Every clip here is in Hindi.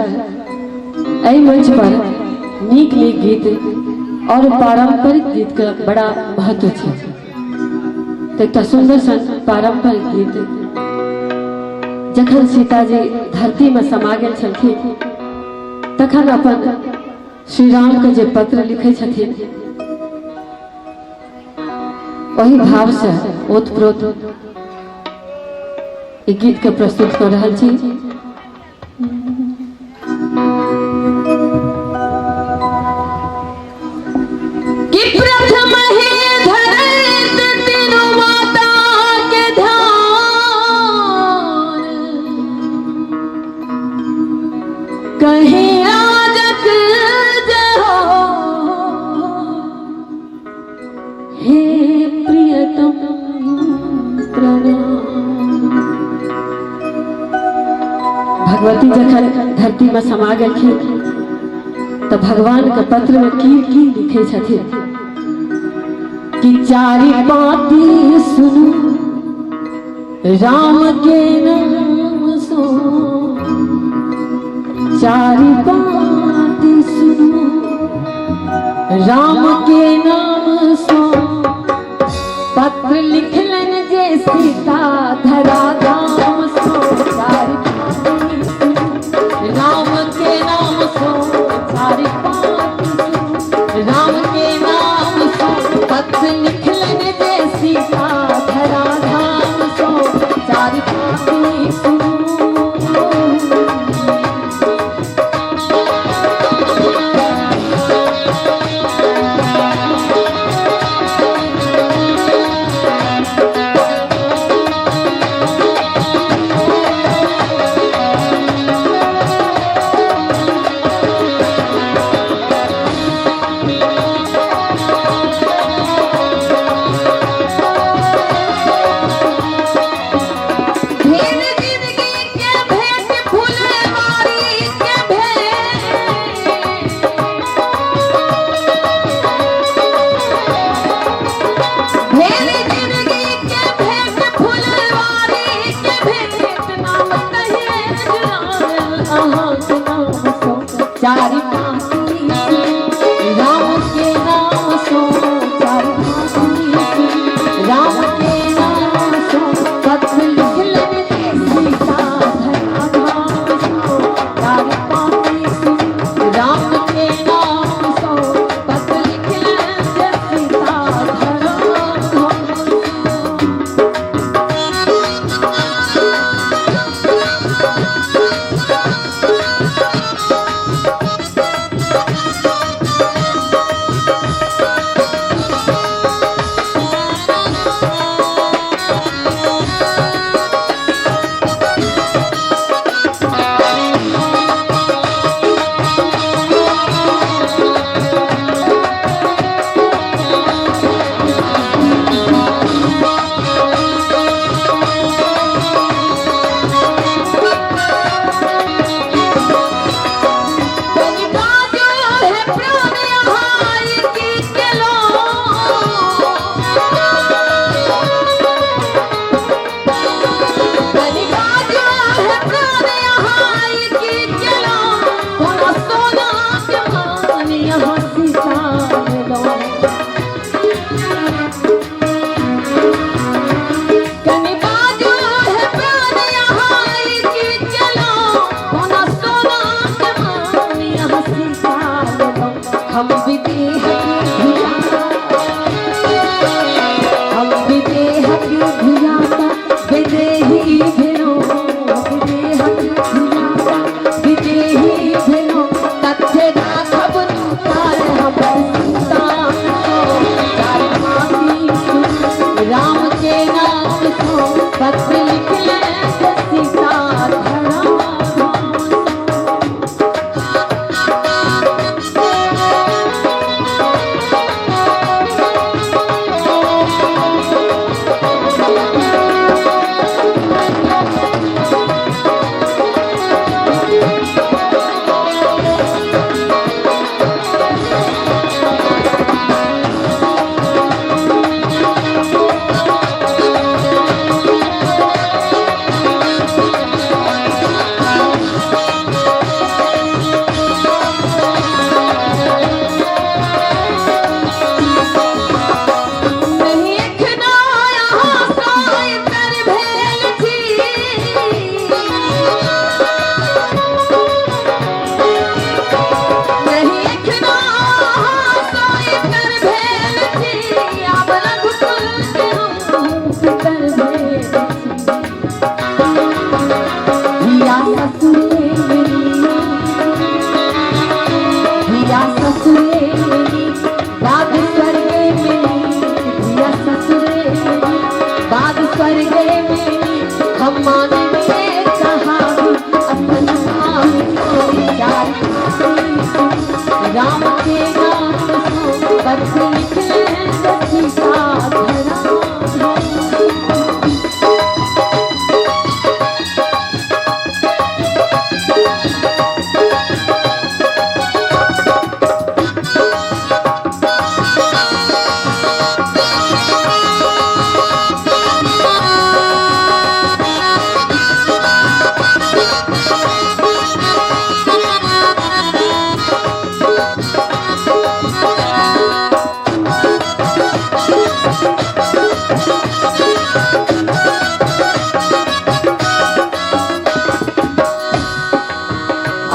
एहि मंच पर नीक नीक गीत और पारंपरिक गीत का बड़ा महत्व है। तो एक सुंदर सन पारंपरिक गीत जखन सीताजी धरती में समा गेल छलखिन तखन अपन श्री राम के जे पत्र लिखे छथिन वही भाव से ओतप्रोत एक गीत के प्रस्तुत कर रहा छी। कहे आजक जहो हे प्रियतम प्रणाम। भगवती जखन धरती में समा गेलखिन तो भगवान के पत्र में की लिखे छथिन कि चारि पाती सुनु राम के नाम सो, चारि पाती सुनो राम के नाम सो, पत्र लिखलन जे सीता धरा धाम सो, चारि पाती सुनो राम के नाम सो, चारि पाती सुनो राम के नाम सो, पत्र लिखलन जे सीता धरा धाम सो, चारि पाती सुनो। चारि पाती राम के नाम सो, चारि पाती राम के नाम सो, पत्र लिखलन जे सीता धरा धाम सो, चारि पाती राम के नाम सो, पत्र लिखलन जे सीता धरा धाम सो।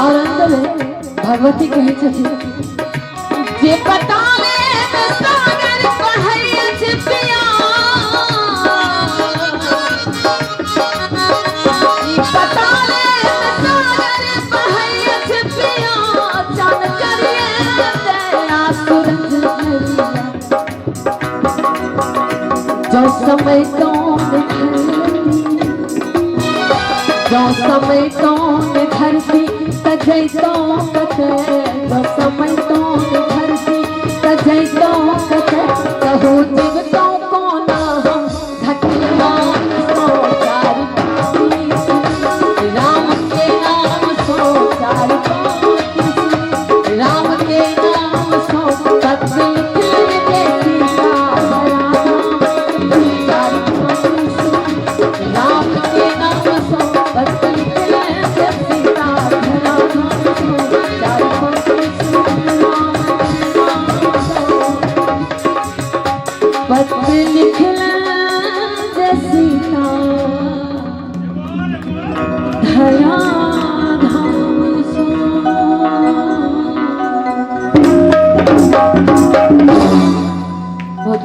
और अंत में भगवती कहे छथिन जे बतावे में सागर कहैया छिपिया ई बतावे में सागर कहैया छिपिया चांद करिए दया सूरज हरिया जो समय कौन धरती तजै तो कथे जो समय कौन धरती तजै तो कथे कहूँ